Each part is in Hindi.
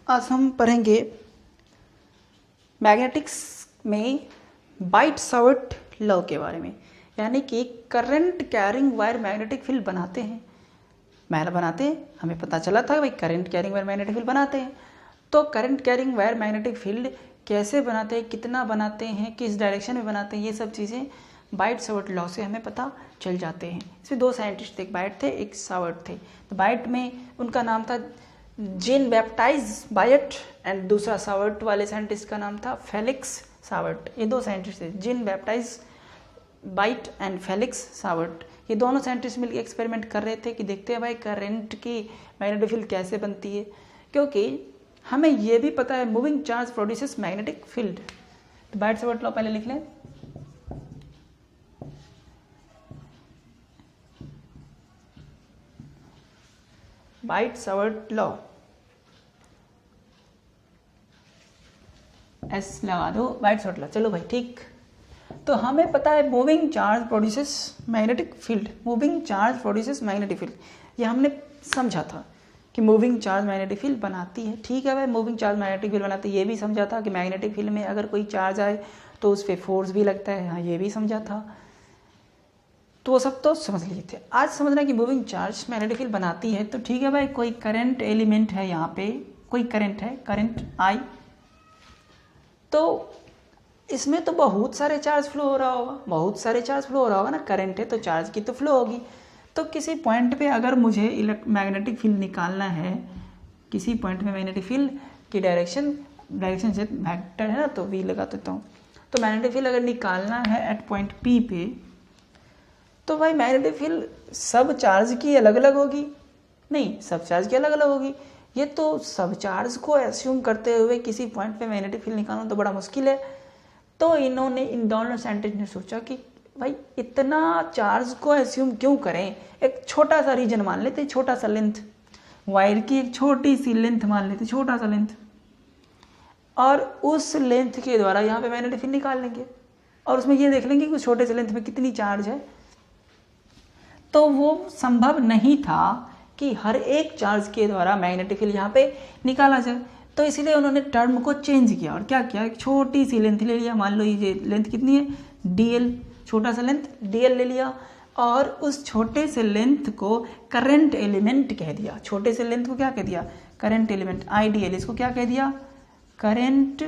आज हम पढ़ेंगे मैग्नेटिक्स में बाइट-सावर्त लॉ के बारे में, यानी कि current carrying wire magnetic field बनाते हैं। हमें पता चला था भाई current carrying wire magnetic field बनाते हैं। तो current carrying wire magnetic field कैसे बनाते हैं, कितना बनाते हैं, किस डायरेक्शन में बनाते हैं, ये सब चीज़ें बाइट-सावर्त लॉ से हमें पता चल जाते हैं। इसमें दो साइंटिस्ट थे, एक बाइट थे एक सावर्त थे। तो बाइट में उनका नाम था जीन बैप्टाइज बायट एंड दूसरा सावर्ट वाले साइंटिस्ट का नाम था फेलिक्स सावर्ट। ये दो साइंटिस्ट थे, Jean Baptiste Biot and Felix Savart. ये दोनों साइंटिस्ट मिलकर एक्सपेरिमेंट कर रहे थे कि देखते हैं भाई करंट की मैग्नेटिक फील्ड कैसे बनती है, क्योंकि हमें ये भी पता है moving charge produces magnetic field. तो बाइट-सावर्त लॉ पहले लिख लें। बाइट-सावर्त लॉ, एस लगा दो, बाइट-सावर्त लॉ। चलो भाई ठीक। तो हमें पता है moving charge produces magnetic field, moving charge produces magnetic field, ये हमने समझा था कि मूविंग चार्ज मैग्नेटिक फील्ड बनाती है। ठीक है भाई, मूविंग चार्ज मैग्नेटिक फील्ड बनाती है, ये भी समझा था कि मैग्नेटिक फील्ड में अगर कोई चार्ज आए तो उस पर फोर्स भी लगता है, हाँ ये भी समझा था। तो वो सब तो समझ लिए थे। आज समझना कि मूविंग चार्ज मैग्नेटिक फील्ड बनाती है। तो ठीक है भाई, कोई करंट एलिमेंट है, यहाँ पे कोई करंट है, करंट आई, तो इसमें तो बहुत सारे चार्ज फ्लो हो रहा होगा, ना। करंट है तो चार्ज की तो फ्लो होगी। तो किसी पॉइंट पे अगर मुझे मैग्नेटिक फील्ड निकालना है, किसी पॉइंट में मैग्नेटिक फील्ड की डायरेक्शन से वेक्टर है ना, तो वी लगा देता हूँ। तो मैग्नेटिक फील्ड अगर निकालना है एट पॉइंट पी पे, तो भाई मैग्नेटिक फील्ड सब चार्ज की अलग अलग होगी? नहीं, सब चार्ज की अलग अलग होगी। ये तो सब चार्ज को एस्यूम करते हुए किसी पॉइंट पे मैग्नेटिक फील्ड निकालना तो बड़ा मुश्किल है। तो इन दोनों साइंटिस्ट ने सोचा कि भाई इतना चार्ज को एस्यूम क्यों करें, एक छोटा सा रीजन मान लेते, छोटा सा लेंथ, वायर की एक छोटी सी लेंथ मान लेते, छोटा सा लेंथ, और उस लेंथ के द्वारा यहाँ पे मैग्नेटिक फील्ड निकाल लेंगे और उसमें ये देख लेंगे कि उस छोटे से लेंथ में कितनी चार्ज है। तो वो संभव नहीं था कि हर एक चार्ज के द्वारा मैग्नेटिक फील्ड यहाँ पे निकाला जाए। तो इसीलिए उन्होंने टर्म को चेंज किया और क्या किया, एक छोटी सी लेंथ ले लिया। मान लो ये लेंथ कितनी है, dl, छोटा सा लेंथ dl ले लिया, और उस छोटे से लेंथ को करंट एलिमेंट कह दिया। छोटे से लेंथ को क्या कह दिया, करंट एलिमेंट, idl। इसको क्या कह दिया, करंट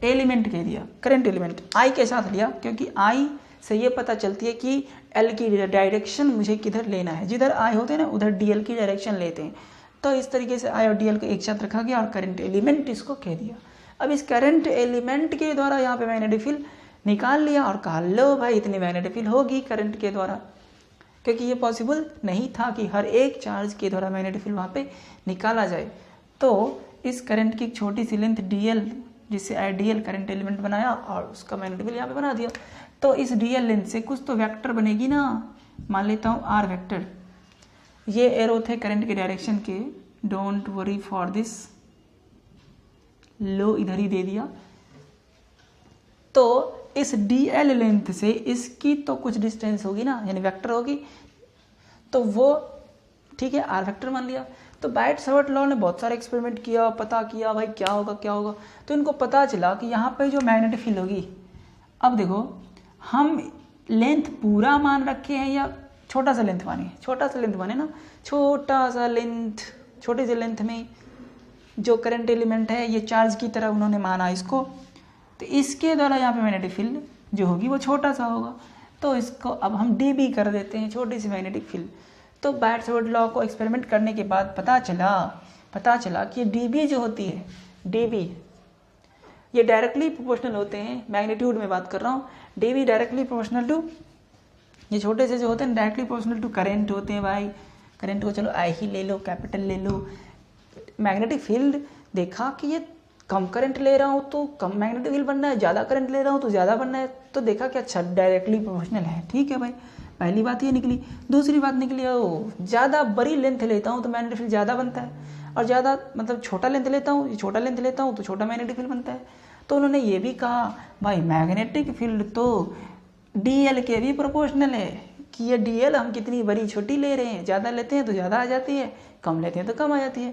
एलिमेंट कह दिया, करंट एलिमेंट I के साथ लिया, क्योंकि I से ये पता चलती है कि L की डायरेक्शन मुझे किधर लेना है। जिधर I होते हैं ना उधर dl की डायरेक्शन लेते हैं। तो इस तरीके से I और dl को एक साथ रखा गया और करंट एलिमेंट इसको कह दिया। अब इस करंट एलिमेंट के द्वारा यहाँ पे मैग्नेटिक फील्ड निकाल लिया और कहा लो भाई इतनी मैग्नेटिक फील्ड होगी करंट के द्वारा, क्योंकि ये पॉसिबल नहीं था कि हर एक चार्ज के द्वारा मैग्नेटिक फील्ड वहाँ पे निकाला जाए। तो इस करंट की एक छोटी सी लेंथ dl, जिससे dl करंट एलिमेंट बनाया और उसका मैग्नेटिक फील्ड यहाँ पे बना दिया। तो इस dl लेंथ से कुछ तो वेक्टर बनेगी ना, मान लेता हूँ r वेक्टर। ये एरो थे करंट के डायरेक्शन के, डोंट वरी फॉर दिस, लो इधर ही दे दिया। तो इस dl लेंथ से इसकी तो कुछ डिस्टेंस होगी ना, यानी वेक्टर होगी, तो वो ठीक है r वेक्टर मान लिया। तो बाइट-सावर्त लॉ ने बहुत सारे एक्सपेरिमेंट किया, पता किया भाई क्या होगा। तो इनको पता चला कि यहाँ पे जो मैग्नेटिक फील्ड होगी, अब देखो हम लेंथ पूरा मान रखे हैं या छोटा सा लेंथ माने, छोटा सा लेंथ माने ना, छोटा सा लेंथ, छोटे से लेंथ में जो करंट एलिमेंट है ये चार्ज की तरह उन्होंने माना इसको, तो इसके द्वारा यहाँ पे मैग्नेटिक फील्ड जो होगी वो छोटा सा होगा। तो इसको अब हम dB कर देते हैं, छोटी सी मैग्नेटिक फील्ड। तो बाइट-सावर्त लॉ को एक्सपेरिमेंट करने के बाद पता चला कि dB जो होती है, dB ये डायरेक्टली प्रोपोर्शनल होते हैं, मैग्नीट्यूड में बात कर रहा हूँ। dB डायरेक्टली प्रोपोर्शनल टू, ये छोटे से जो होते हैं डायरेक्टली प्रोपोर्शनल टू करंट होते हैं भाई। करंट को चलो I ही ले लो, कैपिटल ले लो। मैग्नेटिक फील्ड देखा कि ये कम करंट ले रहा हूँ तो कम मैग्नेटिक फील्ड बनना है, ज़्यादा करंट ले रहा हूँ तो ज़्यादा बनना है। तो देखा कि अच्छा डायरेक्टली प्रोपोर्शनल है, ठीक है भाई, पहली बात ये निकली। दूसरी बात निकली, ज़्यादा बड़ी लेंथ लेता हूँ तो मैग्नेटिक फील्ड ज़्यादा बनता है, और ज़्यादा मतलब छोटा लेंथ लेता हूँ, छोटा लेंथ लेता हूँ तो छोटा मैग्नेटिक फील्ड बनता है। तो उन्होंने ये भी कहा भाई मैग्नेटिक फील्ड तो dl के भी प्रोपोर्शनल है, कि ये डीएल हम कितनी बड़ी छोटी ले रहे हैं, ज़्यादा लेते हैं तो ज़्यादा आ जाती है, कम लेते हैं तो कम आ जाती है।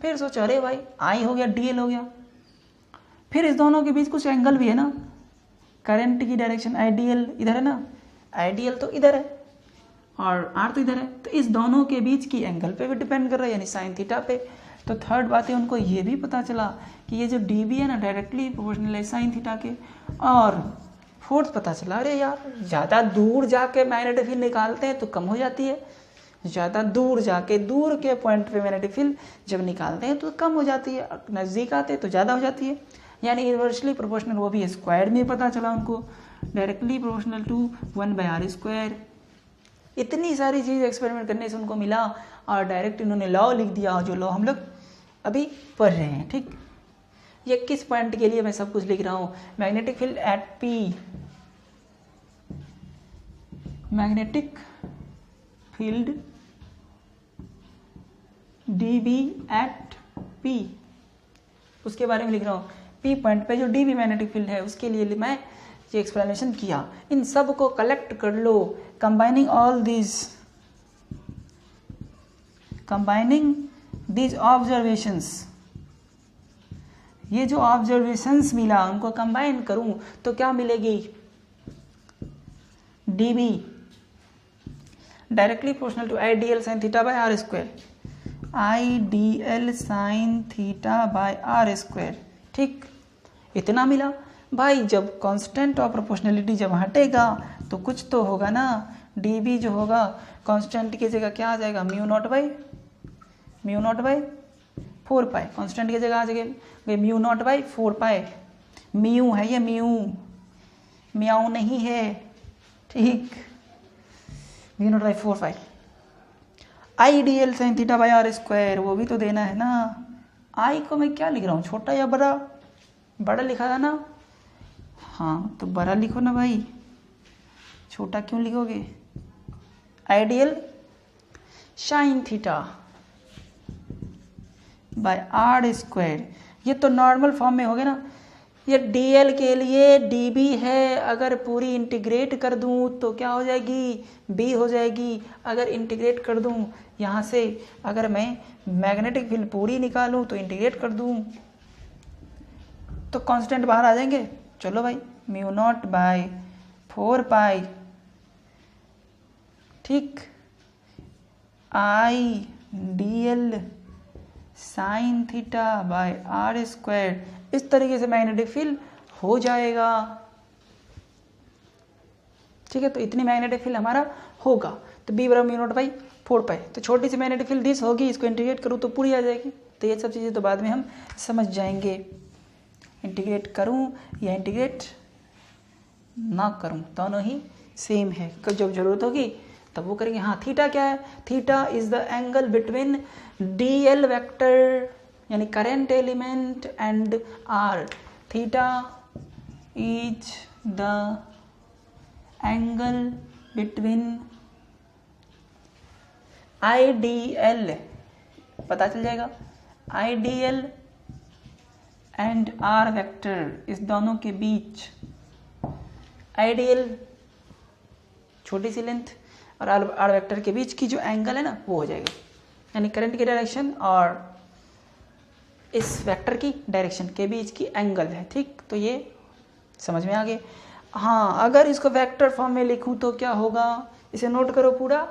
फिर सोचो अरे भाई आई हो गया डीएल हो गया, फिर इस दोनों के बीच कुछ एंगल भी है ना, करंट की डायरेक्शन आइडियल इधर है ना, आइडियल तो इधर है और आर तो इधर है, तो इस दोनों के बीच की एंगल पे भी डिपेंड कर रहा है, यानी साइन थीटा पे। तो थर्ड बात है उनको ये भी पता चला कि ये जो डी बी है ना डायरेक्टली प्रोपोर्शनल है साइन थीटा के। और फोर्थ पता चला अरे यार ज़्यादा दूर जाके मैग्नेटिक फील्ड निकालते हैं तो कम हो जाती है, ज़्यादा दूर जाके दूर के पॉइंट पे मैग्नेटिक फील्ड जब निकालते हैं तो कम हो जाती है, नज़दीक आते तो ज़्यादा हो जाती है, यानी इनवर्सली प्रोपोर्शनल। वो भी स्क्वायर में पता चला उनको, डायरेक्टली प्रोपोर्शनल टू 1/r²। इतनी सारी चीज़ एक्सपेरिमेंट करने से उनको मिला और डायरेक्ट इन्होंने लॉ लिख दिया, जो लॉ हम लोग अभी पढ़ रहे हैं। ठीक, ये किस पॉइंट के लिए मैं सब कुछ लिख रहा हूँ, magnetic field at P, magnetic field D B at P, उसके बारे में लिख रहा हूँ। पी पॉइंट पे जो डी बी मैग्नेटिक फील्ड है उसके लिए मैं ये एक्सप्लेनेशन किया। इन सब को कलेक्ट कर लो, combining all this, combining this observations, ये जो ऑब्जर्वेशंस मिला उनको कंबाइन करूं तो क्या मिलेगी, D B directly proportional to ideal sine theta by R square, ideal sine theta by R square. ठीक, इतना मिला भाई। जब कांस्टेंट ऑफ प्रोपोर्शनलिटी जब हटेगा तो कुछ तो होगा ना, डी बी जो होगा कांस्टेंट की जगह क्या आ जाएगा, mu not by 4 pi, constant की जगह आ जाएगा mu not by 4 pi. Mu है ये, म्याऊ नहीं है, ठीक, mu not by 4 pi. Ideal sine theta by R square, वो भी तो देना है ना। आई को मैं क्या लिख रहा हूँ, छोटा या बड़ा, बड़ा लिखा था ना, हाँ तो बड़ा लिखो ना भाई, छोटा क्यों लिखोगे। Ideal sine theta by R square, ये तो नॉर्मल फॉर्म में हो गया ना। ये डीएल के लिए डीबी है, अगर पूरी इंटीग्रेट कर दूं तो क्या हो जाएगी, बी हो जाएगी। अगर इंटीग्रेट कर दूं यहाँ से, अगर मैं मैग्नेटिक फील्ड पूरी निकालूं तो इंटीग्रेट कर दूं तो कांस्टेंट बाहर आ जाएंगे। चलो भाई, म्यू नॉट बाय 4 पाई, ठीक, I D L sine theta by R square, इस तरीके से मैग्नेटिक फील्ड हो जाएगा। ठीक है, तो इतनी मैग्नेटिक फील्ड हमारा होगा, तो बी बराबर म्यू नॉट बाई 4 पाई। तो छोटी सी मैग्नेटिक फील्ड दिस होगी, इसको इंटीग्रेट करूँ तो पूरी आ जाएगी। तो ये सब चीज़ें तो बाद में हम समझ जाएंगे, इंटीग्रेट करूँ या इंटीग्रेट ना करूँ, दोनों ही सेम है। जब जरूरत होगी तब वो करेंगे। हाँ, थीटा क्या है, theta is the angle between D L vector यानी current element and R. Theta is the angle between I D L, पता चल जाएगा, I D L and R vector, इस दोनों के बीच आइडियल छोटी सी लेंथ और आर वेक्टर के बीच की जो एंगल है ना वो हो जाएगा, यानी करंट की डायरेक्शन और इस वेक्टर की डायरेक्शन के बीच की एंगल है। ठीक, तो ये समझ में आ गए। हाँ, अगर इसको वेक्टर फॉर्म में लिखूं तो क्या होगा, इसे नोट करो पूरा।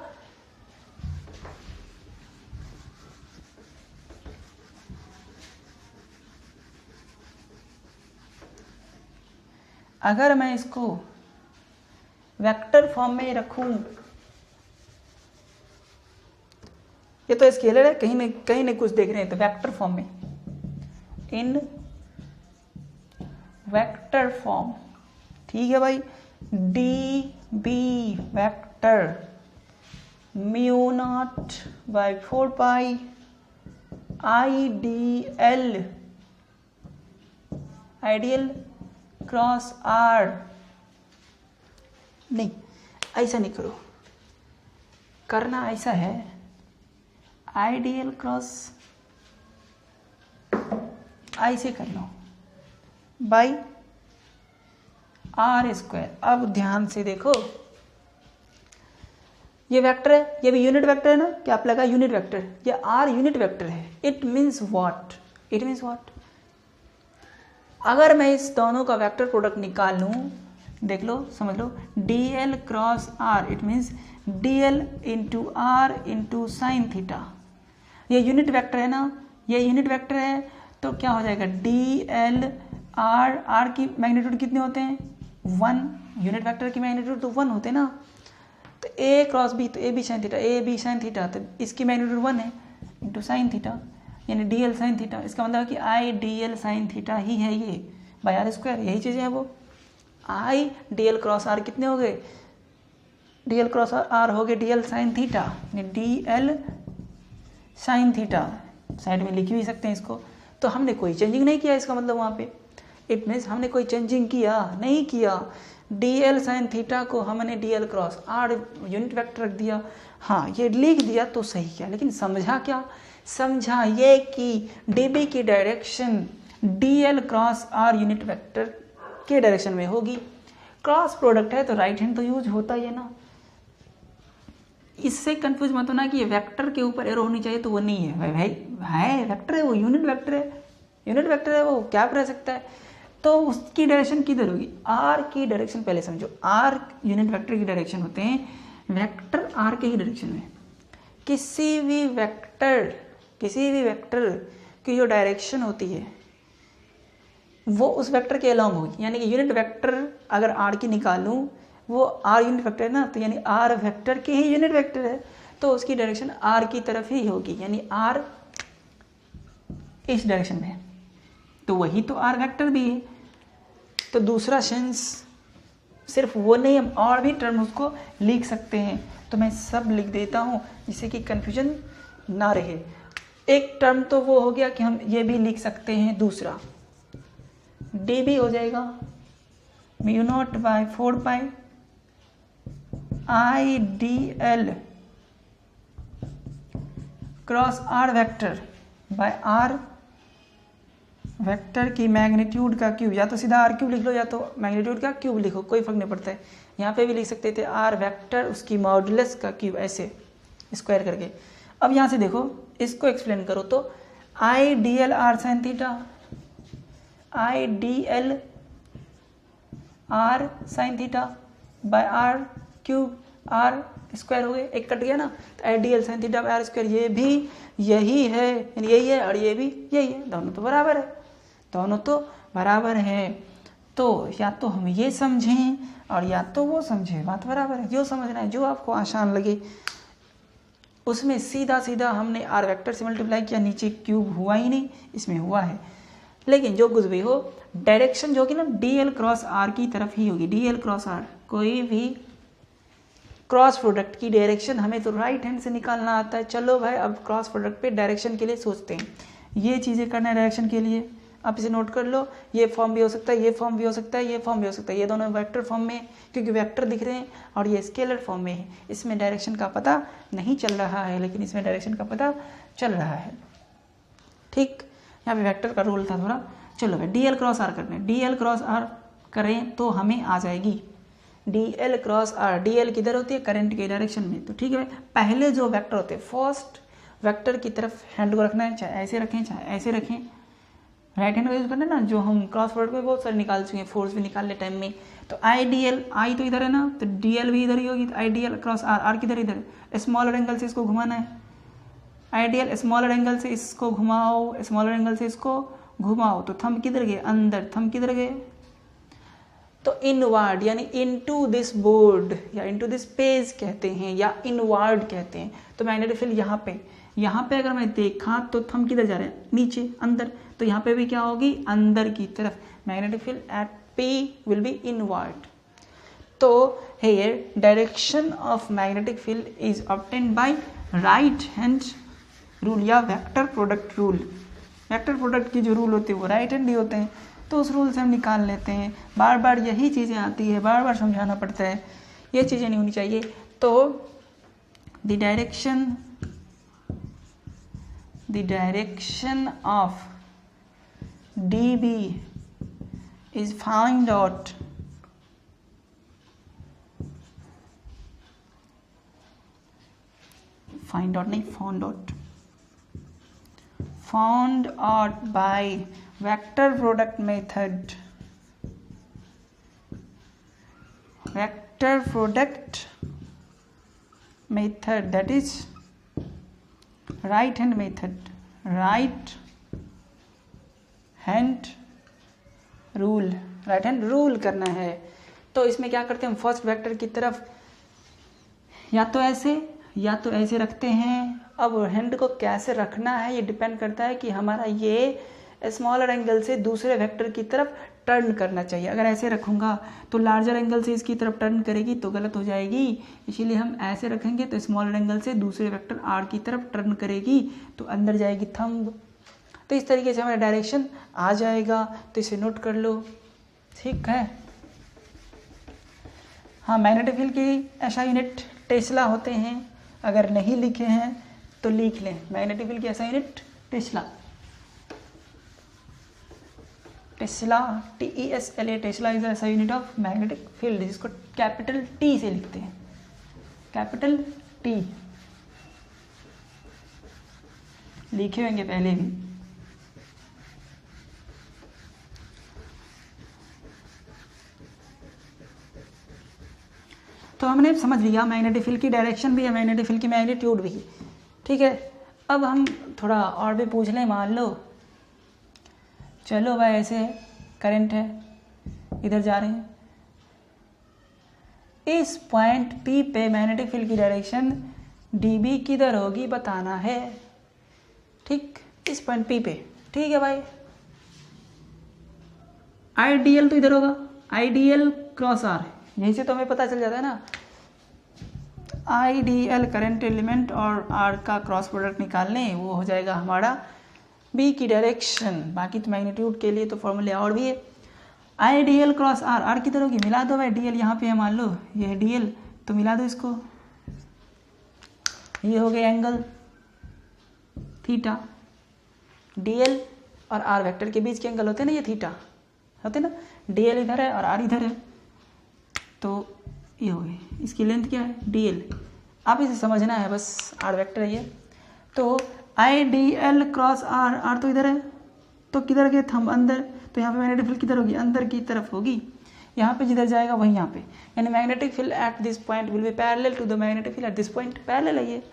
अगर मैं इसको वेक्टर फॉर्म में रखूं, ये तो स्केलर है, कहीं न कुछ देख रहे हैं, तो वेक्टर फॉर्म में, इन वेक्टर फॉर्म, ठीक है भाई, D B vector mu not by 4 pi I D L ideal cross R. नहीं, ऐसा नहीं करो, करना ऐसा है, आइडियल क्रॉस ऐसे कर लो बाई आर स्क्वायर। अब ध्यान से देखो, ये वेक्टर है, ये भी यूनिट वेक्टर है ना, क्या आप लगा यूनिट वेक्टर, ये आर यूनिट वेक्टर है। It means what, it means what, अगर मैं इस दोनों का वेक्टर प्रोडक्ट निकाल लूँ, देख लो समझ लो, D L cross R, it means D L into R into sine theta, ये यूनिट वेक्टर है ना, ये यूनिट वेक्टर है, तो क्या हो जाएगा डी एल आर, आर की मैग्नीट्यूड कितने होते हैं 1, यूनिट वेक्टर की मैग्नीट्यूड तो 1 होते हैं ना, तो ए क्रॉस बी, तो A B sine theta, A B sine theta, तो इसकी मैग्नीट्यूड 1 है इंटू साइन थीटा, यानी डी एल साइन थीटा, इसका मतलब है कि I D L sine theta ही है ये बाई आर स्क्वायर, यही चीज़ें हैं वो। I D L cross R कितने हो गए, डी एल क्रॉस आर हो गए D L sine theta, D L sine theta, side में लिख भी सकते हैं इसको। तो हमने कोई चेंजिंग नहीं किया, इसका मतलब वहाँ पे इट मीन्स हमने कोई चेंजिंग किया नहीं किया, डी एल साइन थीटा को हमने D L cross R unit vector रख दिया, हाँ ये लिख दिया तो सही किया, लेकिन समझा क्या, समझा ये कि डीबी की direction D L cross R unit vector के डायरेक्शन में होगी, क्रॉस प्रोडक्ट है तो राइट हैंड तो यूज होता ही है ना, इससे कंफ्यूज मत होना कि ये वेक्टर के ऊपर एरो होनी चाहिए तो वो नहीं है भाई, है वेक्टर है वो, यूनिट वेक्टर है, यूनिट वेक्टर है वो, क्या रह सकता है, तो उसकी डायरेक्शन किधर होगी, आर की डायरेक्शन, पहले समझो आर यूनिट वेक्टर की डायरेक्शन होते हैं, वेक्टर आर के ही डायरेक्शन में, किसी भी वेक्टर की जो डायरेक्शन होती है वो उस वेक्टर के अलॉन्ग होगी, यानी कि यूनिट वेक्टर अगर आर की निकालूं, वो आर यूनिट वेक्टर है ना, तो यानी आर वेक्टर की ही यूनिट वेक्टर है, तो उसकी डायरेक्शन आर की तरफ ही होगी, यानी आर इस डायरेक्शन में, तो वही तो आर वेक्टर भी है। तो दूसरा सेंस सिर्फ वो नहीं, हम और भी टर्म उसको लिख सकते हैं, तो मैं सब लिख देता हूँ जिससे कि कन्फ्यूजन ना रहे। एक टर्म तो वो हो गया कि हम ये भी लिख सकते हैं, दूसरा डी भी हो जाएगा mu naught by 4 pi I D L cross R vector by R vector की मैग्नीट्यूड का क्यूब, या तो सीधा आर क्यूब लिख लो या तो मैग्नीट्यूड का क्यूब लिखो, कोई फर्क नहीं पड़ता है, यहाँ पे भी लिख सकते थे आर वेक्टर उसकी मॉडुलस का क्यूब, ऐसे स्क्वायर करके। अब यहाँ से देखो इसको एक्सप्लेन करो, तो I D L R sine theta, I D L R sine theta by R cube, R square हो गए, एक कट गया ना, तो I D L sine theta by R square, ये भी यही है, यानी यही है और ये भी यही है, दोनों तो बराबर है, दोनों तो बराबर है। तो या तो हम ये समझें और या तो वो समझें, बात बराबर है, जो समझना है, जो आपको आसान लगे उसमें सीधा सीधा हमने आर वेक्टर से मल्टीप्लाई किया, नीचे क्यूब हुआ ही नहीं, इसमें हुआ है, लेकिन जो कुछ भी हो डायरेक्शन जो होगी ना डी एल क्रॉस आर की तरफ ही होगी, डी एल क्रॉस आर, कोई भी क्रॉस प्रोडक्ट की डायरेक्शन हमें तो राइट हैंड से निकालना आता है। चलो भाई अब क्रॉस प्रोडक्ट पे डायरेक्शन के लिए सोचते हैं, ये चीज़ें करना है डायरेक्शन के लिए, आप इसे नोट कर लो, ये फॉर्म भी हो सकता है, ये फॉर्म भी हो सकता है, ये फॉर्म भी हो सकता है, ये दोनों वेक्टर फॉर्म में क्योंकि वेक्टर दिख रहे हैं, और ये स्केलर फॉर्म में है, इसमें डायरेक्शन का पता नहीं चल रहा है, लेकिन इसमें डायरेक्शन का पता चल रहा है। ठीक, यहाँ पे वेक्टर का रूल था थोड़ा। चलो भाई डी एल क्रॉस आर करते हैं, डी एल क्रॉस आर करें तो हमें आ जाएगी D L cross R, D L किधर होती है करंट के डायरेक्शन में, तो ठीक है पहले जो वेक्टर होते हैं फर्स्ट वेक्टर की तरफ हैंड को रखना है, चाहे ऐसे रखें चाहे ऐसे रखें, राइट हैंड का यूज करना है ना, जो हम क्रॉस प्रोडक्ट में बहुत सारे निकाल चुके हैं, फोर्स भी निकालने टाइम में, तो आई डी एल, आई तो इधर है ना, तो डी एल भी इधर ही होगी, तो I D L cross R, R किधर इधर, स्मॉलर एंगल से इसको घुमाना है, I D L smaller angle से इसको घुमाओ, स्मॉलर एंगल से इसको घुमाओ, तो थंब किधर गए अंदर, थंब किधर गए, तो इनवर्ड यानी इनटू दिस बोर्ड या इनटू दिस पेज कहते हैं या इनवर्ड कहते हैं। तो मैग्नेटिक फील्ड यहाँ पे अगर मैं देखा तो थंब किधर जा रहे हैं नीचे अंदर, तो यहाँ पे भी क्या होगी अंदर की तरफ, magnetic field at P will be inward. तो here direction of magnetic field is obtained by right hand rule या vector product rule. Vector product की जो रूल होते हैं वो राइट हैंड ही होते हैं, तो उस रूल से हम निकाल लेते हैं। बार बार यही चीज़ें आती है, बार बार समझाना पड़ता है, ये चीज़ें नहीं होनी चाहिए। तो the direction of DB is found out find out नहीं, found out by vector product method, vector product method, that is right hand method, right hand rule करना है। तो इसमें क्या करते हैं हम, फर्स्ट वेक्टर की तरफ या तो ऐसे रखते हैं। अब हैंड को कैसे रखना है ये डिपेंड करता है कि हमारा ये स्मॉलर एंगल से दूसरे वेक्टर की तरफ टर्न करना चाहिए। अगर ऐसे रखूँगा तो लार्जर एंगल से इसकी तरफ टर्न करेगी तो गलत हो जाएगी, इसीलिए हम ऐसे रखेंगे तो स्मॉलर एंगल से दूसरे वेक्टर आर की तरफ टर्न करेगी तो अंदर जाएगी थंब। तो इस तरीके से हमारा डायरेक्शन आ जाएगा, तो इसे नोट कर लो, ठीक है। हाँ, मैग्नेटिक फील्ड की ऐसा यूनिट टेस्ला होते हैं, अगर नहीं लिखे हैं तो लिख लें। मैग्नेटिक फील्ड की ऐसा unit Tesla, TESLA, Tesla is ऐसा यूनिट ऑफ मैग्नेटिक फील्ड जिसको कैपिटल T से लिखते हैं, कैपिटल T लिखे होंगे पहले भी। तो हमने समझ लिया मैग्नेटिक फील्ड की डायरेक्शन भी है, मैग्नेटिक फील्ड की मैग्नीट्यूड भी, ठीक है। अब हम थोड़ा और भी पूछ लें। मान लो चलो भाई ऐसे करंट है, इधर जा रहे हैं, इस पॉइंट P पे मैग्नेटिक फील्ड की डायरेक्शन dB किधर होगी बताना है, ठीक, इस पॉइंट P पे, ठीक है भाई। आइडियल तो इधर होगा, आइडियल क्रॉस R, यहीं से तो हमें पता चल जाता है ना। आइडियल करंट एलिमेंट और R का क्रॉस प्रोडक्ट निकालने, वो हो जाएगा हमारा B की डायरेक्शन। बाकी तो मैग्नीट्यूड के लिए तो फॉर्मूले और भी है। आइडियल क्रॉस R, R किधर होगी, मिला दो भाई, DL यहाँ पे है, मान लो ये है DL, तो मिला दो इसको, ये हो गया एंगल थीटा। DL और R वेक्टर के बीच के एंगल होते हैं ना, ये थीटा होते ना, DL इधर है और R इधर है, तो ये हो गई, इसकी लेंथ क्या है DL। आप इसे समझना है बस, R वेक्टर है ये। तो आइडियल क्रॉस R तो इधर है, तो किधर गए थंब अंदर, तो यहाँ पे मैग्नेटिक फील्ड किधर होगी, अंदर की तरफ होगी। यहाँ पे जिधर जाएगा वही यहाँ पे, यानी magnetic field at this point will be parallel to the magnetic field at this point, parallel है ये।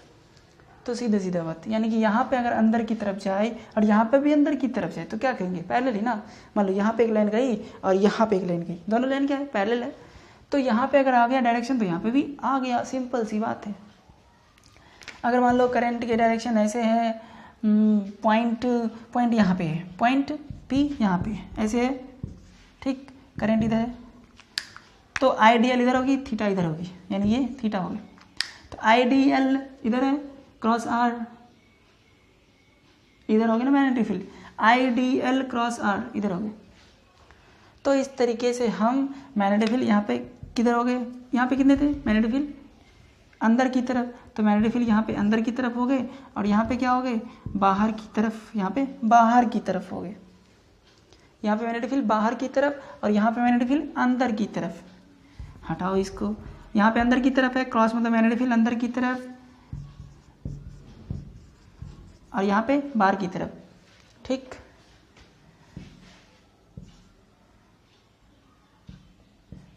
तो सीधा बात, यानी कि यहाँ पे अगर अंदर की तरफ जाए और यहाँ पे भी अंदर की तरफ जाए तो क्या कहेंगे, पैरेलल ही ना। मान लो यहाँ पे एक लाइन गई और यहाँ पे एक लाइन गई, दोनों लाइन क्या है, पैरेलल है। तो यहाँ पे अगर आ गया डायरेक्शन तो यहाँ पे भी आ गया, सिंपल सी बात है। अगर मान लो करंट की डायरेक्शन ऐसे है, पॉइंट यहाँ पे है, पॉइंट P यहाँ पे है, ऐसे है, ठीक, करंट इधर है, तो आइडियल इधर होगी, थीटा इधर होगी, यानी ये थीटा होगी। तो आइडियल इधर है, क्रॉस R इधर होगी ना magnetic field, ideal cross R इधर होगी। तो इस तरीके से हम मैग्नेटिक फील्ड यहाँ पे किधर हो गए, यहाँ पे कितने थे मैग्नेटिक फील्ड अंदर की तरफ, तो मैग्नेटिक फील्ड यहाँ पे अंदर की तरफ हो गए और यहाँ पे क्या हो गए, बाहर की तरफ, यहाँ पे बाहर की तरफ हो गए। यहाँ पे मैग्नेटिक फील्ड बाहर की तरफ और यहाँ पे मैग्नेटिक फील्ड अंदर की तरफ। हटाओ इसको, यहाँ पे अंदर की तरफ है, क्रॉस मतलब मैग्नेटिक फील्ड अंदर की तरफ और यहाँ पे बाहर की तरफ, ठीक।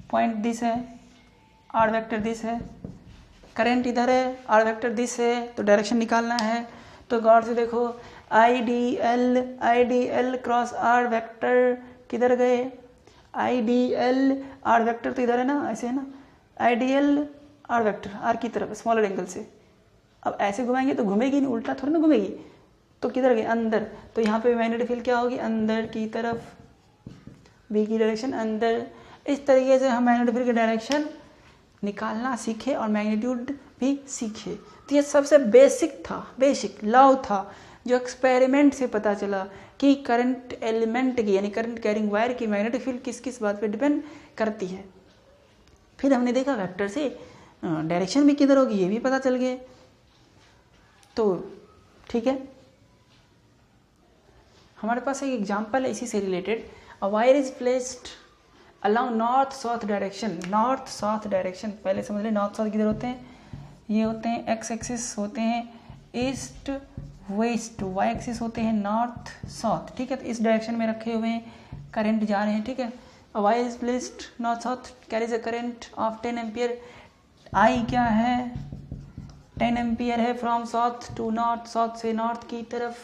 पॉइंट दिस है, R वेक्टर दिस है, करंट इधर है, R वेक्टर दिस है, तो डायरेक्शन निकालना है। तो गौर से देखो, आइडियल क्रॉस R वेक्टर किधर गए, आइडियल R वेक्टर तो इधर है ना, ऐसे है ना, आइडियल R वेक्टर R की तरफ स्मॉलर एंगल से। अब ऐसे घुमाएंगे तो घूमेगी नहीं, उल्टा थोड़ी ना घूमेगी, तो किधर गए अंदर, तो यहाँ पे मैग्नेटिक फील्ड क्या होगी, अंदर की तरफ, B की डायरेक्शन अंदर। इस तरीके से हम मैग्नेटिक फील्ड की डायरेक्शन निकालना सीखे और मैग्नीट्यूड भी सीखे। तो ये सबसे बेसिक लॉ था जो एक्सपेरिमेंट से पता चला कि करंट एलिमेंट की यानी करंट कैरिंग वायर की मैग्नेटिक फील्ड किस किस बात पे डिपेंड करती है। फिर हमने देखा वेक्टर से डायरेक्शन भी किधर होगी ये भी पता चल गया। तो ठीक है, हमारे पास एक एग्जांपल है इसी से related. A wire is placed along north south direction. North south direction पहले समझ लें, नॉर्थ साउथ किधर होते हैं, ये होते हैं एक्स एक्सिस होते हैं ईस्ट वेस्ट, वाई एक्सिस होते हैं नॉर्थ साउथ, ठीक है। तो इस डायरेक्शन में रखे हुए करंट जा रहे हैं, ठीक है। Wire is placed north south, carries a current of 10 ampere. I क्या है, 10 एम्पियर है from south to north, south से नॉर्थ की तरफ।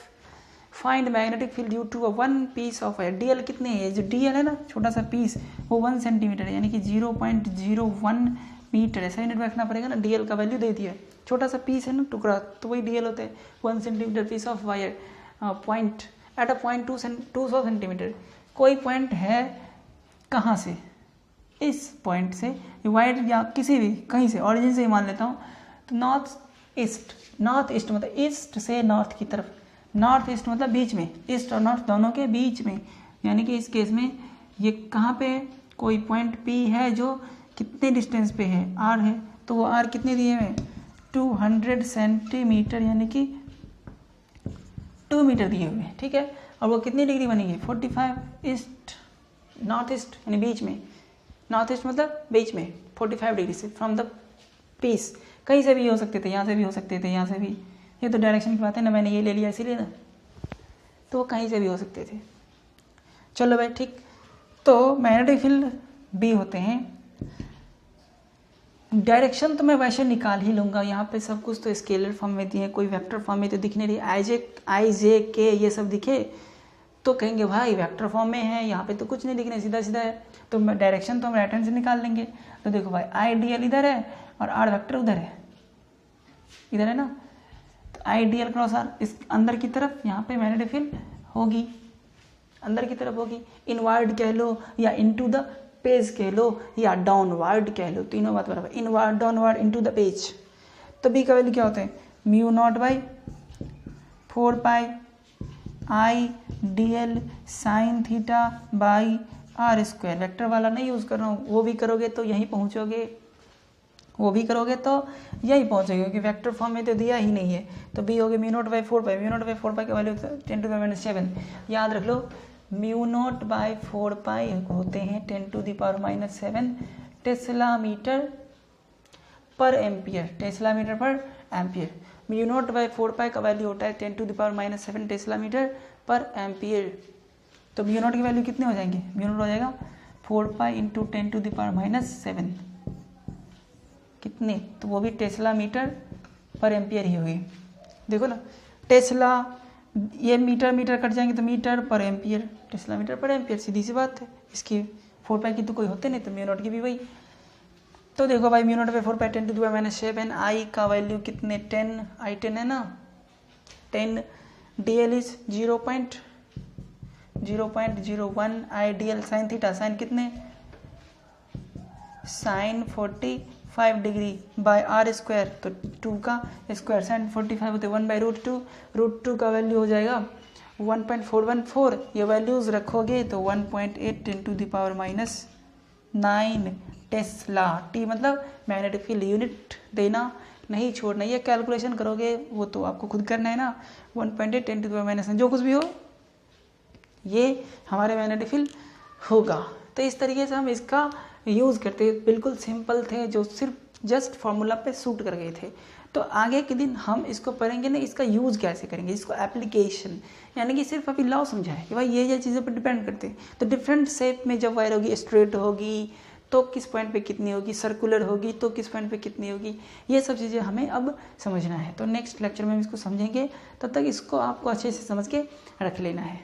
Find magnetic field due to one piece of wire. DL कितने है, जो डीएल है ना छोटा सा पीस, वो 1 सेंटीमीटर है, यानी कि 0.01 मीटर है। सही नेट में रखना पड़ेगा ना, डीएल का वैल्यू दे दिया है, छोटा सा पीस है ना टुकड़ा, तो वही डीएल होते हैं। 1 centimetre piece of wire point at a point 200 centimetre. कोई पॉइंट है कहाँ से, इस पॉइंट से वायर या किसी भी कहीं से, ऑरिजिन से ही मान लेता हूँ। तो नॉर्थ ईस्ट मतलब ईस्ट से नॉर्थ की तरफ, नॉर्थ ईस्ट मतलब बीच में, ईस्ट और नॉर्थ दोनों के बीच में, यानी कि इस केस में ये कहाँ पे कोई पॉइंट P है जो कितने डिस्टेंस पे है, R है, तो वो R कितने दिए हुए, 200 सेंटीमीटर, यानी कि 2 मीटर दिए हुए हैं, ठीक है। और वो कितनी डिग्री बनेगी, 45 ईस्ट, नॉर्थ ईस्ट यानी बीच में, नॉर्थ ईस्ट मतलब बीच में 45 डिग्री से फ्रॉम द पीस। कहीं से भी हो सकते थे, यहाँ से भी हो सकते थे, यहाँ से भी, ये तो डायरेक्शन की बात है ना, मैंने ये ले लिया इसीलिए ना, तो कहीं से भी हो सकते थे। चलो भाई ठीक, तो मैग्नेटिक फील्ड B होते हैं। डायरेक्शन तो मैं वैसे निकाल ही लूँगा, यहाँ पे सब कुछ तो स्केलर फॉर्म में दिए, कोई वेक्टर फॉर्म में तो दिख नहीं रही। आई जे के ये सब दिखे तो कहेंगे भाई वेक्टर फॉर्म में है, यहाँ पे तो कुछ नहीं दिख रहा, सीधा सीधा है। तो डायरेक्शन तो हम राइट हैंड से निकाल लेंगे। तो देखो भाई आई डी एल इधर है और आर वेक्टर उधर है, इधर है ना, तो I D L cross R इस अंदर की तरफ यहाँ पे मैग्नेटिक फील्ड होगी, अंदर की तरफ होगी। इनवर्ड कह लो या इनटू द पेज कह लो या डाउनवर्ड कह लो, तीनों बात बराबर। Inward downward into the page. तो बी का वैल्यू क्या होता है, mu not by 4 pi I D L sine theta by R square. Vector वाला नहीं यूज़ कर रहा हूँ, वो भी करोगे तो यहीं पहुँचोगे, वो भी करोगे तो यही पहुँचोगे, क्योंकि वेक्टर फॉर्म में तो दिया ही नहीं है। तो बी हो गया mu naught by 4 pi, mu naught by 4 पाई का वैल्यू 10⁻⁷। याद रख लो, म्यू नॉट बाई 4 पाई होते हैं 10⁻⁷ टेस्ला मीटर पर एम्पियर, टेस्ला मीटर पर एम्पियर। म्यू नॉट बाई 4 पाई का वैल्यू होता है 10⁻⁷ टेस्ला मीटर पर एम्पियर। तो म्यू नॉट की वैल्यू कितने हो जाएंगे, म्यू नॉट हो जाएगा 4 पाई इंटू 10⁻⁷, कितने, तो वो भी टेस्ला मीटर पर एम्पियर ही होगी। देखो ना, टेस्ला, ये मीटर मीटर कट जाएंगे तो मीटर पर एम्पियर, टेस्ला मीटर पर एम्पियर, सीधी सी बात है। इसकी 4 पाई की तो कोई होते नहीं, तो म्यू नॉट की भी वही। तो देखो भाई mu not by 4 pi 10⁻⁷, I का वैल्यू कितने 10, आई 10 है ना, 10, D L is 0.01 I D L sine theta, sine कितने, sine 45 degree by R square, तो 2 का स्क्वायर, साइन 45 होते 1/√2, √2 का वैल्यू हो जाएगा 1.414। ये वैल्यूज रखोगे तो 1.8 10⁻⁹ टेस्ला। टी मतलब मैग्नेटिक फील्ड यूनिट देना नहीं छोड़ना, ये कैलकुलेशन करोगे वो तो आपको खुद करना है ना। 1.8 10⁻⁹ जो कुछ भी हो ये हमारे मैग्नेटिक फील्ड होगा। तो इस तरीके से हम इसका यूज़ करते, बिल्कुल सिंपल थे, जो सिर्फ जस्ट फार्मूला पे सूट कर गए थे। तो आगे के दिन हम इसको पढ़ेंगे ना, इसका यूज़ कैसे करेंगे, इसको एप्लीकेशन, यानी कि सिर्फ अभी लॉ समझा है कि भाई ये चीज़ों पर डिपेंड करते हैं। तो डिफरेंट शेप में जब वायर होगी, स्ट्रेट होगी तो किस पॉइंट पे कितनी होगी, सर्कुलर होगी तो किस पॉइंट पे कितनी होगी, ये सब चीज़ें हमें अब समझना है। तो नेक्स्ट लेक्चर में हम इसको समझेंगे, तब तक इसको आपको अच्छे से समझ के रख लेना है।